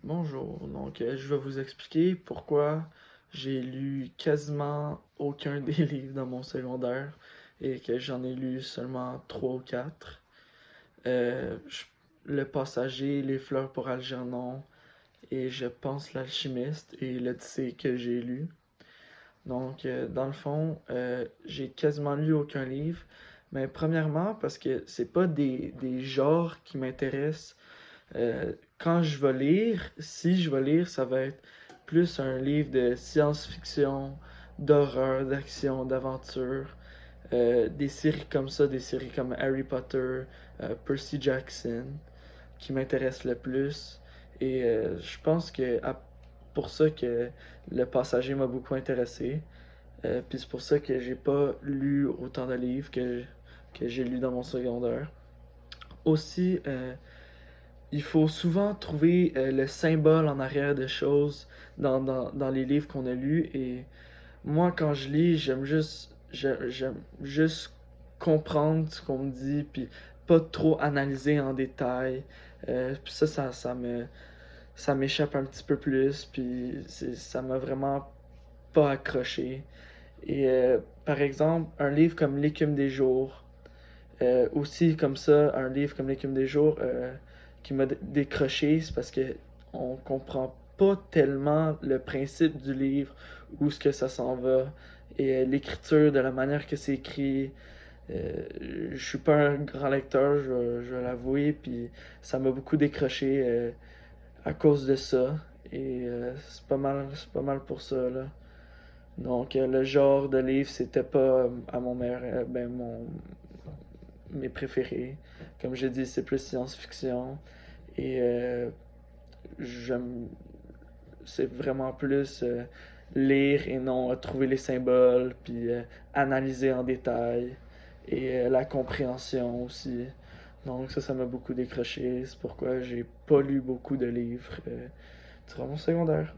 Bonjour, je vais vous expliquer pourquoi j'ai lu quasiment aucun des livres dans mon secondaire et que j'en ai lu seulement 3 ou 4. Le Passager, Les fleurs pour Algernon et je pense L'Alchimiste et l'Odyssée que j'ai lu. Dans le fond, j'ai quasiment lu aucun livre, mais premièrement parce que c'est pas des genres qui m'intéressent. Quand je vais lire, si je vais lire, ça va être plus un livre de science-fiction, d'horreur, d'action, d'aventure. Des séries comme ça, des séries comme Harry Potter, Percy Jackson, qui m'intéressent le plus. Et je pense que pour ça que Le Passager m'a beaucoup intéressé. Puis c'est pour ça que j'ai pas lu autant de livres que j'ai lu dans mon secondaire. Aussi, il faut souvent trouver le symbole en arrière des choses dans les livres qu'on a lus. Et moi, quand je lis, j'aime juste comprendre ce qu'on me dit, puis pas trop analyser en détail. Puis ça m'échappe un petit peu plus, puis ça m'a vraiment pas accroché. Et par exemple, un livre comme L'écume des jours, aussi comme ça, un livre comme L'écume des jours qui m'a décroché, c'est parce que on comprend pas tellement le principe du livre, où ce que ça s'en va, et l'écriture, de la manière que c'est écrit. Je suis pas un grand lecteur, je vais l'avouer, puis ça m'a beaucoup décroché à cause de ça. Et c'est pas mal pour ça, là. Le genre de livre, c'était pas à mon meilleur, mes préférés. Comme je dis, c'est plus science-fiction. Et j'aime. C'est vraiment plus lire et non trouver les symboles, puis analyser en détail. Et la compréhension aussi. Donc ça m'a beaucoup décroché. C'est pourquoi j'ai pas lu beaucoup de livres durant mon secondaire.